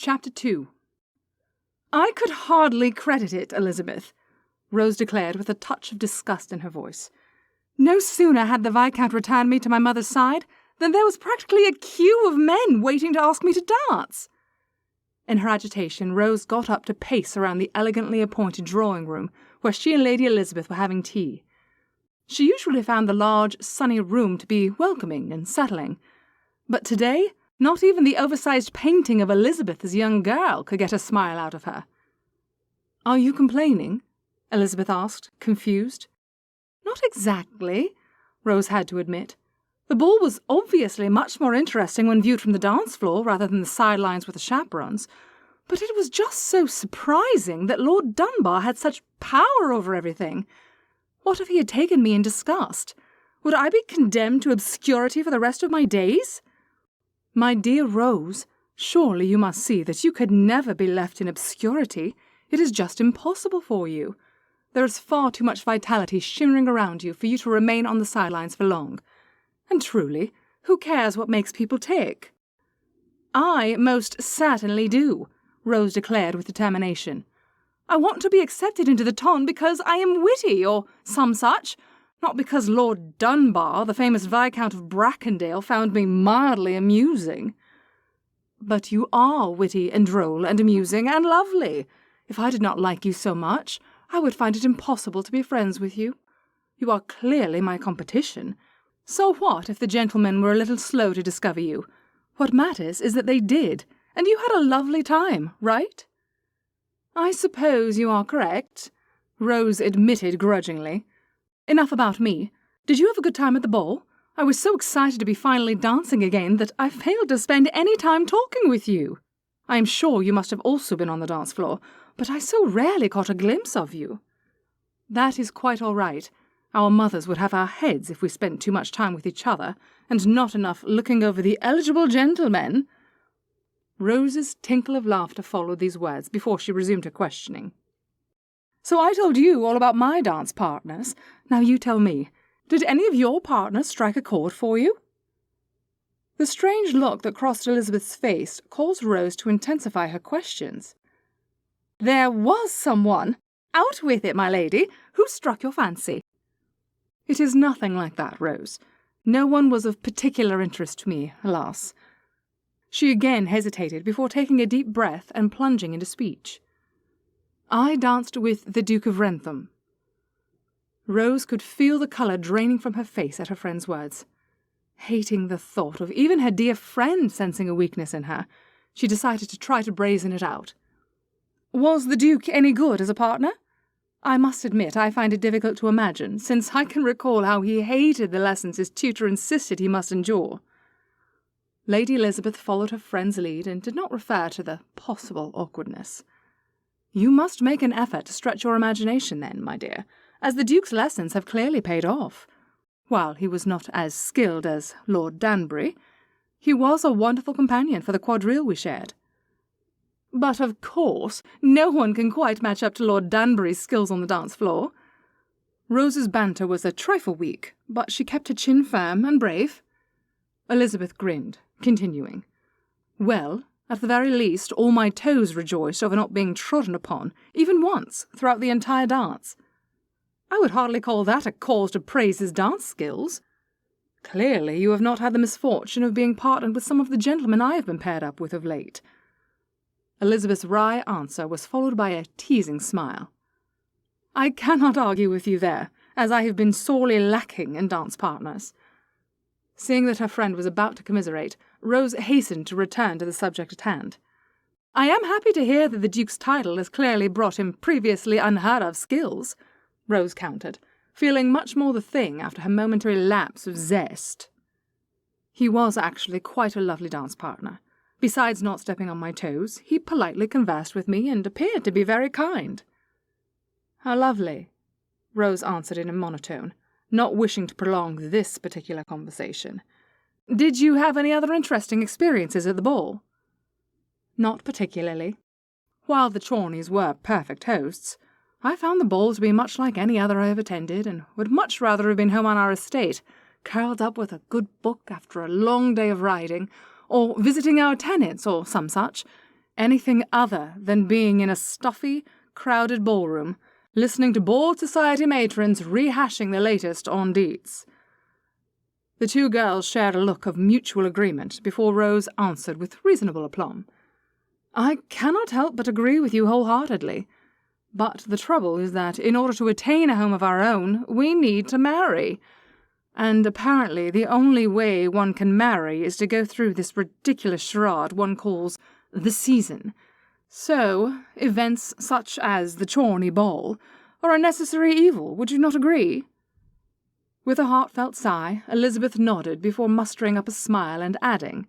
Chapter 2. "I could hardly credit it, Elizabeth," Rose declared with a touch of disgust in her voice. "No sooner had the Viscount returned me to my mother's side than there was practically a queue of men waiting to ask me to dance." In her agitation, Rose got up to pace around the elegantly appointed drawing-room where she and Lady Elizabeth were having tea. She usually found the large, sunny room to be welcoming and settling, but today not even the oversized painting of Elizabeth as a young girl could get a smile out of her. "Are you complaining?" Elizabeth asked, confused. "Not exactly," Rose had to admit. The ball was obviously much more interesting when viewed from the dance floor rather than the sidelines with the chaperons, but it was just so surprising that Lord Dunbar had such power over everything. What if he had taken me in disgust? Would I be condemned to obscurity for the rest of my days? "My dear Rose, surely you must see that you could never be left in obscurity. It is just impossible for you. There is far too much vitality shimmering around you for you to remain on the sidelines for long. And truly, who cares what makes people tick?" "I most certainly do," Rose declared with determination. "I want to be accepted into the ton because I am witty, or some such, not because Lord Dunbar, the famous Viscount of Brackendale, found me mildly amusing." "But you are witty and droll and amusing and lovely. If I did not like you so much, I would find it impossible to be friends with you. You are clearly my competition. So what if the gentlemen were a little slow to discover you? What matters is that they did, and you had a lovely time, right?" "I suppose you are correct," Rose admitted grudgingly. "Enough about me. Did you have a good time at the ball? I was so excited to be finally dancing again that I failed to spend any time talking with you. I am sure you must have also been on the dance floor, but I so rarely caught a glimpse of you." "That is quite all right. Our mothers would have our heads if we spent too much time with each other, and not enough looking over the eligible gentlemen." Rose's tinkle of laughter followed these words before she resumed her questioning. "So I told you all about my dance partners. Now you tell me, did any of your partners strike a chord for you?" The strange look that crossed Elizabeth's face caused Rose to intensify her questions. "There was someone. Out with it, my lady. Who struck your fancy?" "It is nothing like that, Rose. No one was of particular interest to me, alas." She again hesitated before taking a deep breath and plunging into speech. "I danced with the Duke of Wrentham." Rose could feel the colour draining from her face at her friend's words. Hating the thought of even her dear friend sensing a weakness in her, she decided to try to brazen it out. "Was the Duke any good as a partner? I must admit I find it difficult to imagine, since I can recall how he hated the lessons his tutor insisted he must endure." Lady Elizabeth followed her friend's lead and did not refer to the possible awkwardness. "You must make an effort to stretch your imagination then, my dear, as the Duke's lessons have clearly paid off. While he was not as skilled as Lord Danbury, he was a wonderful companion for the quadrille we shared." "But of course, no one can quite match up to Lord Danbury's skills on the dance floor." Rose's banter was a trifle weak, but she kept her chin firm and brave. Elizabeth grinned, continuing, "Well, at the very least, all my toes rejoiced over not being trodden upon, even once, throughout the entire dance. I would hardly call that a cause to praise his dance skills. Clearly you have not had the misfortune of being partnered with some of the gentlemen I have been paired up with of late." Elizabeth's wry answer was followed by a teasing smile. "I cannot argue with you there, as I have been sorely lacking in dance partners." Seeing that her friend was about to commiserate, Rose hastened to return to the subject at hand. "I am happy to hear that the Duke's title has clearly brought him previously unheard-of skills," Rose countered, feeling much more the thing after her momentary lapse of zest. "He was actually quite a lovely dance partner. Besides not stepping on my toes, he politely conversed with me and appeared to be very kind." "How lovely," Rose answered in a monotone, not wishing to prolong this particular conversation. "Did you have any other interesting experiences at the ball?" "Not particularly. While the Chorneys were perfect hosts, I found the ball to be much like any other I have attended, and would much rather have been home on our estate, curled up with a good book after a long day of riding, or visiting our tenants, or some such. Anything other than being in a stuffy, crowded ballroom, listening to bored society matrons rehashing the latest on deets. The two girls shared a look of mutual agreement before Rose answered with reasonable aplomb. I cannot help but agree with you wholeheartedly. But the trouble is that in order to attain a home of our own, we need to marry. And apparently the only way one can marry is to go through this ridiculous charade one calls the season. So, events such as the Chorney Ball are a necessary evil, would you not agree? With a heartfelt sigh, Elizabeth nodded before mustering up a smile and adding,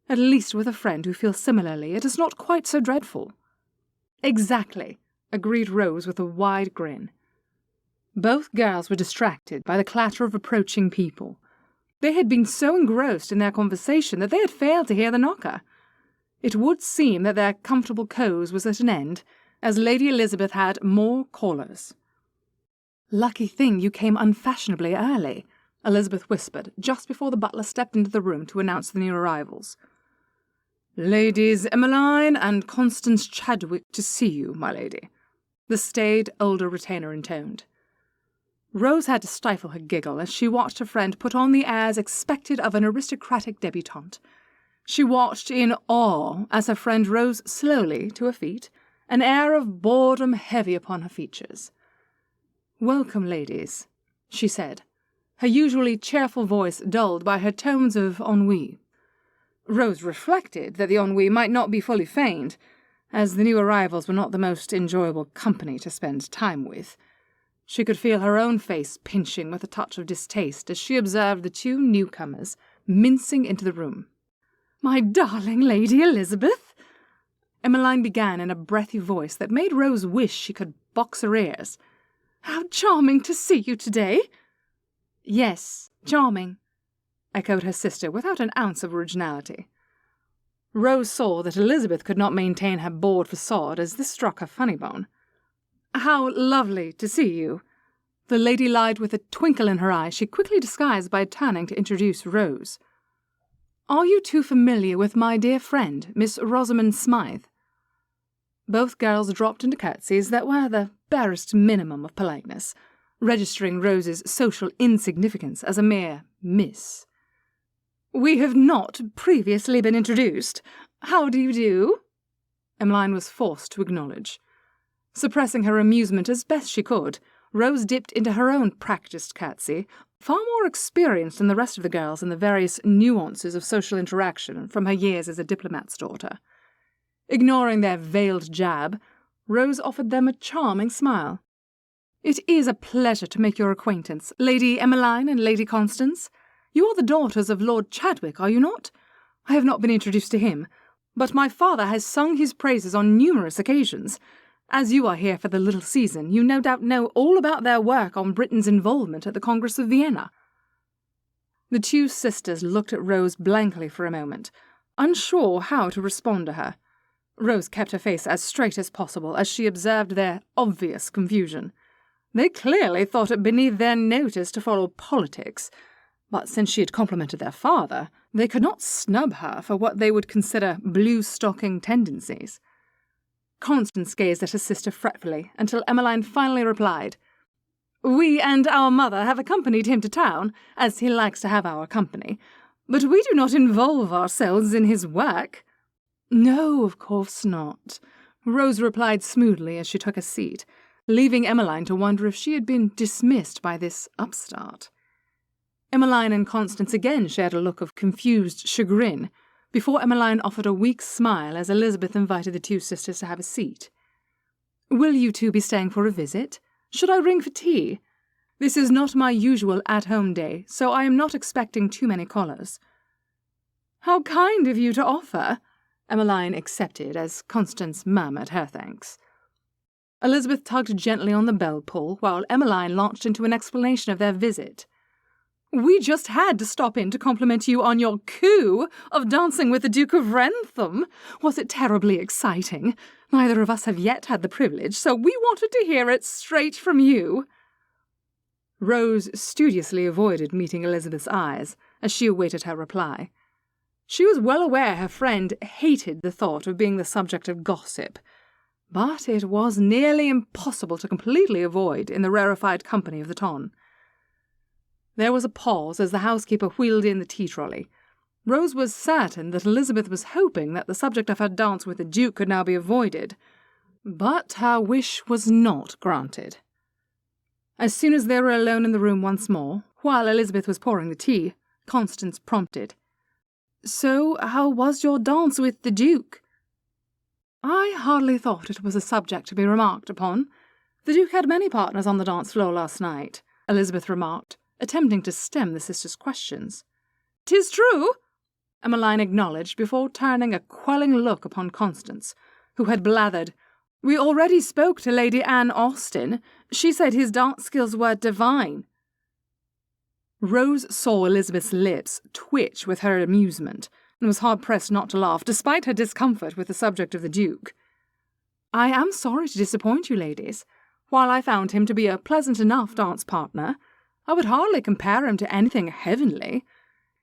At least with a friend who feels similarly, it is not quite so dreadful. Exactly, agreed Rose with a wide grin. Both girls were distracted by the clatter of approaching people. They had been so engrossed in their conversation that they had failed to hear the knocker. It would seem that their comfortable cose was at an end, as Lady Elizabeth had more callers. Lucky thing you came unfashionably early, Elizabeth whispered, just before the butler stepped into the room to announce the new arrivals. Ladies Emmeline and Constance Chadwick to see you, my lady, the staid, older retainer intoned. Rose had to stifle her giggle as she watched her friend put on the airs expected of an aristocratic debutante. She watched in awe as her friend rose slowly to her feet, an air of boredom heavy upon her features. Welcome, ladies, she said, her usually cheerful voice dulled by her tones of ennui. Rose reflected that the ennui might not be fully feigned, as the new arrivals were not the most enjoyable company to spend time with. She could feel her own face pinching with a touch of distaste as she observed the two newcomers mincing into the room. My darling Lady Elizabeth, Emmeline began in a breathy voice that made Rose wish she could box her ears. How charming to see you today. Yes, charming, echoed her sister without an ounce of originality. Rose saw that Elizabeth could not maintain her bored facade as this struck her funny bone. How lovely to see you. The lady lied with a twinkle in her eye she quickly disguised by turning to introduce Rose. Are you too familiar with my dear friend, Miss Rosamond Smythe? Both girls dropped into curtsies that were the barest minimum of politeness, registering Rose's social insignificance as a mere miss. We have not previously been introduced. How do you do? Emmeline was forced to acknowledge. Suppressing her amusement as best she could, Rose dipped into her own practised curtsy, far more experienced than the rest of the girls in the various nuances of social interaction from her years as a diplomat's daughter. Ignoring their veiled jab, Rose offered them a charming smile. It is a pleasure to make your acquaintance, Lady Emmeline and Lady Constance. You are the daughters of Lord Chadwick, are you not? I have not been introduced to him, but my father has sung his praises on numerous occasions. As you are here for the little season, you no doubt know all about their work on Britain's involvement at the Congress of Vienna. The two sisters looked at Rose blankly for a moment, unsure how to respond to her. Rose kept her face as straight as possible as she observed their obvious confusion. They clearly thought it beneath their notice to follow politics, but since she had complimented their father, they could not snub her for what they would consider blue-stocking tendencies. Constance gazed at her sister fretfully until Emmeline finally replied, We and our mother have accompanied him to town, as he likes to have our company, but we do not involve ourselves in his work. No, of course not, Rose replied smoothly as she took a seat, leaving Emmeline to wonder if she had been dismissed by this upstart. Emmeline and Constance again shared a look of confused chagrin, before Emmeline offered a weak smile as Elizabeth invited the two sisters to have a seat. Will you two be staying for a visit? Should I ring for tea? This is not my usual at-home day, so I am not expecting too many callers. How kind of you to offer, Emmeline accepted as Constance murmured her thanks. Elizabeth tugged gently on the bell pull while Emmeline launched into an explanation of their visit. We just had to stop in to compliment you on your coup of dancing with the Duke of Wrentham. Was it terribly exciting? Neither of us have yet had the privilege, so we wanted to hear it straight from you. Rose studiously avoided meeting Elizabeth's eyes as she awaited her reply. She was well aware her friend hated the thought of being the subject of gossip, but it was nearly impossible to completely avoid in the rarefied company of the ton. There was a pause as the housekeeper wheeled in the tea-trolley. Rose was certain that Elizabeth was hoping that the subject of her dance with the Duke could now be avoided, but her wish was not granted. As soon as they were alone in the room once more, while Elizabeth was pouring the tea, Constance prompted. "So, how was your dance with the Duke?" "I hardly thought it was a subject to be remarked upon. The Duke had many partners on the dance floor last night," Elizabeth remarked, attempting to stem the sisters' questions. "'Tis true," Emmeline acknowledged before turning a quelling look upon Constance, who had blathered, "We already spoke to Lady Anne Austen. She said his dance skills were divine." Rose saw Elizabeth's lips twitch with her amusement, and was hard-pressed not to laugh, despite her discomfort with the subject of the Duke. "I am sorry to disappoint you, ladies. While I found him to be a pleasant enough dance partner, I would hardly compare him to anything heavenly.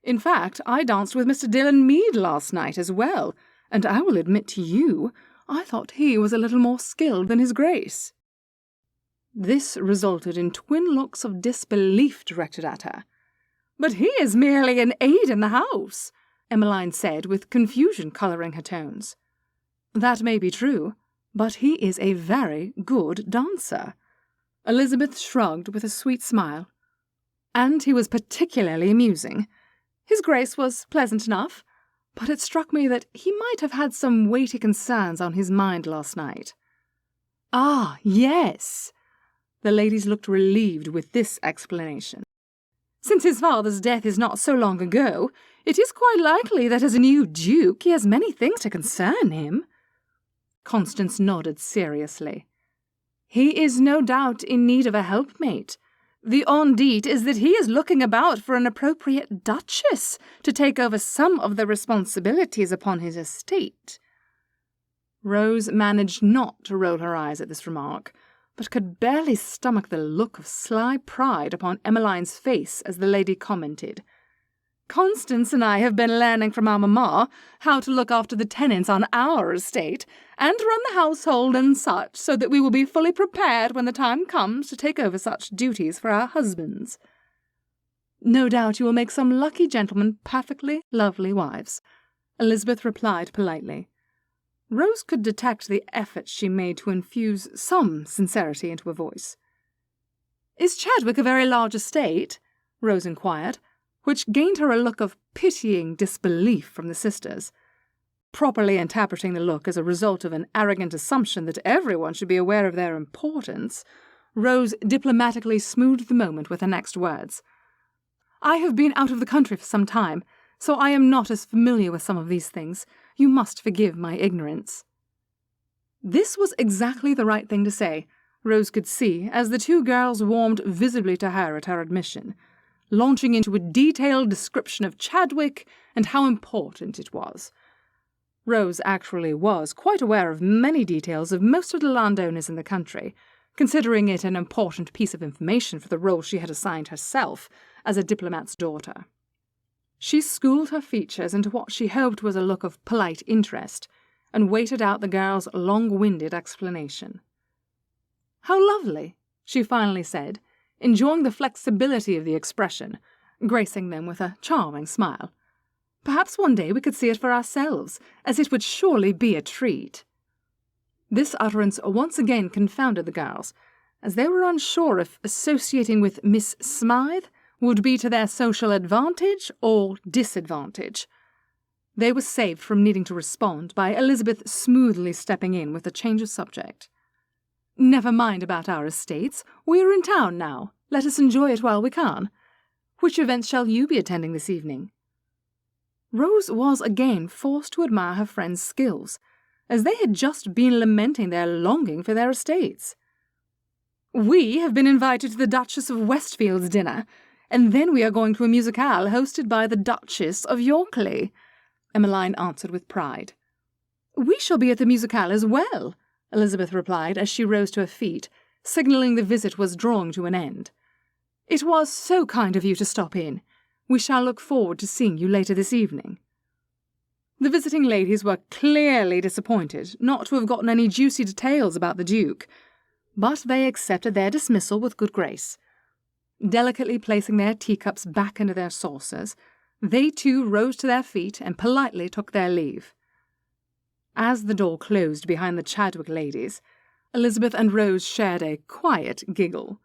In fact, I danced with Mr. Dylan Mead last night as well, and I will admit to you, I thought he was a little more skilled than his Grace." This resulted in twin looks of disbelief directed at her. "But he is merely an aide in the house," Emmeline said, with confusion colouring her tones. "That may be true, but he is a very good dancer." Elizabeth shrugged with a sweet smile. "And he was particularly amusing. His Grace was pleasant enough, but it struck me that he might have had some weighty concerns on his mind last night." "Ah, yes." The ladies looked relieved with this explanation. "Since his father's death is not so long ago, it is quite likely that as a new Duke he has many things to concern him." Constance nodded seriously. "He is no doubt in need of a helpmate. The on dit is that he is looking about for an appropriate duchess to take over some of the responsibilities upon his estate." Rose managed not to roll her eyes at this remark, but could barely stomach the look of sly pride upon Emmeline's face as the lady commented, "Constance and I have been learning from our mamma how to look after the tenants on our estate, and run the household and such, so that we will be fully prepared when the time comes to take over such duties for our husbands. No doubt you will make some lucky gentlemen perfectly lovely wives," Elizabeth replied politely. Rose could detect the effort she made to infuse some sincerity into her voice. "Is Chadwick a very large estate?" Rose inquired, which gained her a look of pitying disbelief from the sisters. Properly interpreting the look as a result of an arrogant assumption that everyone should be aware of their importance, Rose diplomatically smoothed the moment with her next words. "I have been out of the country for some time, so I am not as familiar with some of these things. You must forgive my ignorance." This was exactly the right thing to say, Rose could see, as the two girls warmed visibly to her at her admission, launching into a detailed description of Chadwick and how important it was. Rose actually was quite aware of many details of most of the landowners in the country, considering it an important piece of information for the role she had assigned herself as a diplomat's daughter. She schooled her features into what she hoped was a look of polite interest, and waited out the girl's long-winded explanation. "How lovely," she finally said, enjoying the flexibility of the expression, gracing them with a charming smile. "Perhaps one day we could see it for ourselves, as it would surely be a treat." This utterance once again confounded the girls, as they were unsure if associating with Miss Smythe would be to their social advantage or disadvantage. They were saved from needing to respond by Elizabeth smoothly stepping in with a change of subject. "Never mind about our estates. We are in town now. Let us enjoy it while we can. Which events shall you be attending this evening?" Rose was again forced to admire her friend's skills, as they had just been lamenting their longing for their estates. "We have been invited to the Duchess of Westfield's dinner, and then we are going to a musicale hosted by the Duchess of Yorkley," Emmeline answered with pride. "We shall be at the musicale as well," Elizabeth replied as she rose to her feet, signalling the visit was drawing to an end. "It was so kind of you to stop in. We shall look forward to seeing you later this evening." The visiting ladies were clearly disappointed not to have gotten any juicy details about the Duke, but they accepted their dismissal with good grace. Delicately placing their teacups back into their saucers, they too rose to their feet and politely took their leave. As the door closed behind the Chadwick ladies, Elizabeth and Rose shared a quiet giggle.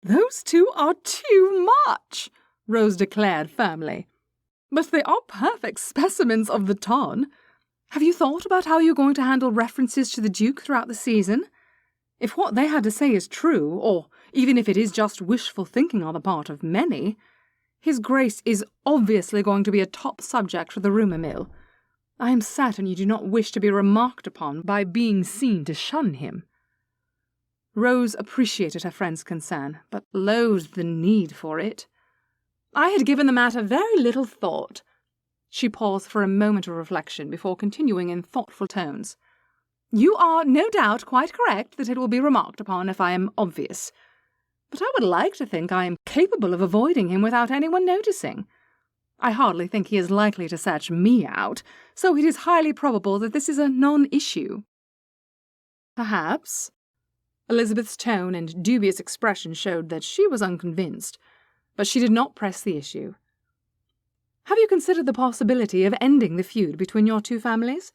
"Those two are too much," Rose declared firmly. "But they are perfect specimens of the ton. Have you thought about how you're going to handle references to the Duke throughout the season? If what they had to say is true, or even if it is just wishful thinking on the part of many, His Grace is obviously going to be a top subject for the rumour mill. I am certain you do not wish to be remarked upon by being seen to shun him." Rose appreciated her friend's concern, but loathed the need for it. "I had given the matter very little thought." She paused for a moment of reflection before continuing in thoughtful tones. "You are no doubt quite correct that it will be remarked upon if I am obvious. But I would like to think I am capable of avoiding him without anyone noticing. I hardly think he is likely to search me out, so it is highly probable that this is a non-issue." "Perhaps." Elizabeth's tone and dubious expression showed that she was unconvinced, but she did not press the issue. "Have you considered the possibility of ending the feud between your two families?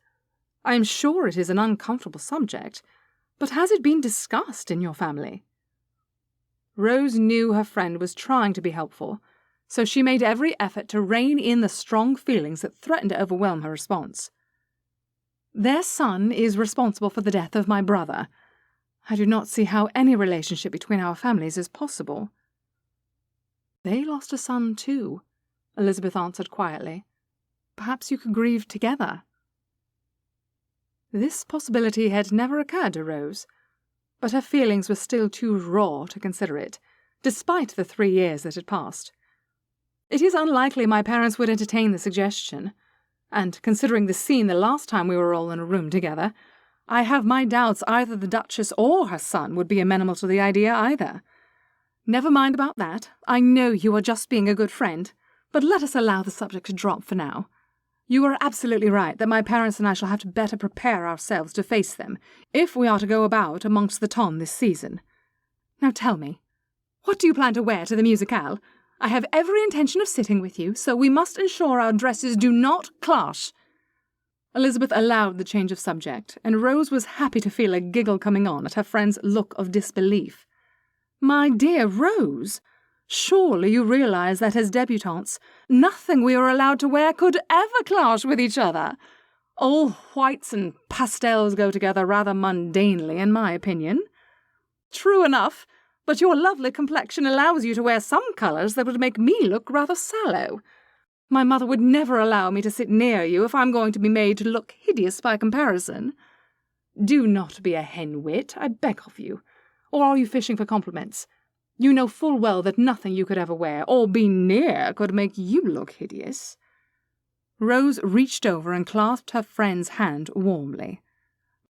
I am sure it is an uncomfortable subject, but has it been discussed in your family?" Rose knew her friend was trying to be helpful, so she made every effort to rein in the strong feelings that threatened to overwhelm her response. "Their son is responsible for the death of my brother. I do not see how any relationship between our families is possible." "They lost a son too," Elizabeth answered quietly. "Perhaps you could grieve together." This possibility had never occurred to Rose, but her feelings were still too raw to consider it, despite the 3 years that had passed. "It is unlikely my parents would entertain the suggestion, and considering the scene the last time we were all in a room together, I have my doubts either the Duchess or her son would be amenable to the idea either. Never mind about that. I know you are just being a good friend, but let us allow the subject to drop for now. You are absolutely right that my parents and I shall have to better prepare ourselves to face them if we are to go about amongst the ton this season. Now tell me, what do you plan to wear to the musicale? I have every intention of sitting with you, so we must ensure our dresses do not clash." Elizabeth allowed the change of subject, and Rose was happy to feel a giggle coming on at her friend's look of disbelief. "My dear Rose, surely you realize that as debutantes, nothing we are allowed to wear could ever clash with each other. All whites and pastels go together rather mundanely, in my opinion." "True enough, but your lovely complexion allows you to wear some colours that would make me look rather sallow. My mother would never allow me to sit near you if I'm going to be made to look hideous by comparison. Do not be a hen-wit, I beg of you. Or are you fishing for compliments? You know full well that nothing you could ever wear or be near could make you look hideous." Rose reached over and clasped her friend's hand warmly.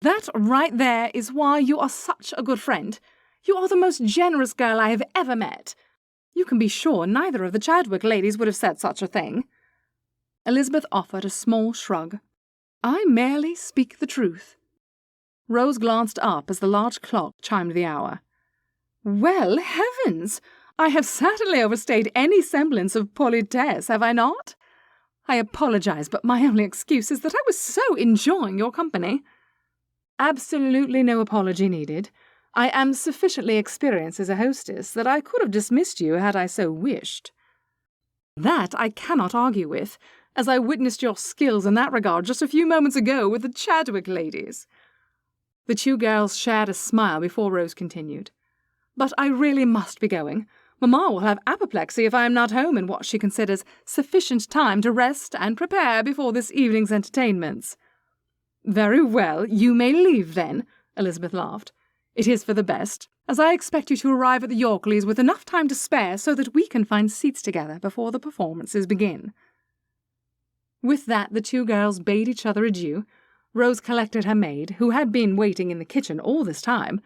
"That right there is why you are such a good friend. You are the most generous girl I have ever met. You can be sure neither of the Chadwick ladies would have said such a thing." Elizabeth offered a small shrug. "I merely speak the truth." Rose glanced up as the large clock chimed the hour. "Well, heavens! I have certainly overstayed any semblance of politesse, have I not? I apologize, but my only excuse is that I was so enjoying your company." "Absolutely no apology needed. I am sufficiently experienced as a hostess that I could have dismissed you had I so wished." "That I cannot argue with, as I witnessed your skills in that regard just a few moments ago with the Chadwick ladies." The two girls shared a smile before Rose continued. "But I really must be going. Mamma will have apoplexy if I am not home in what she considers sufficient time to rest and prepare before this evening's entertainments." "Very well, you may leave then," Elizabeth laughed. "It is for the best, as I expect you to arrive at the Yorkleys with enough time to spare so that we can find seats together before the performances begin." With that, the two girls bade each other adieu. Rose collected her maid, who had been waiting in the kitchen all this time,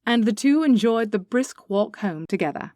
and the two enjoyed the brisk walk home together.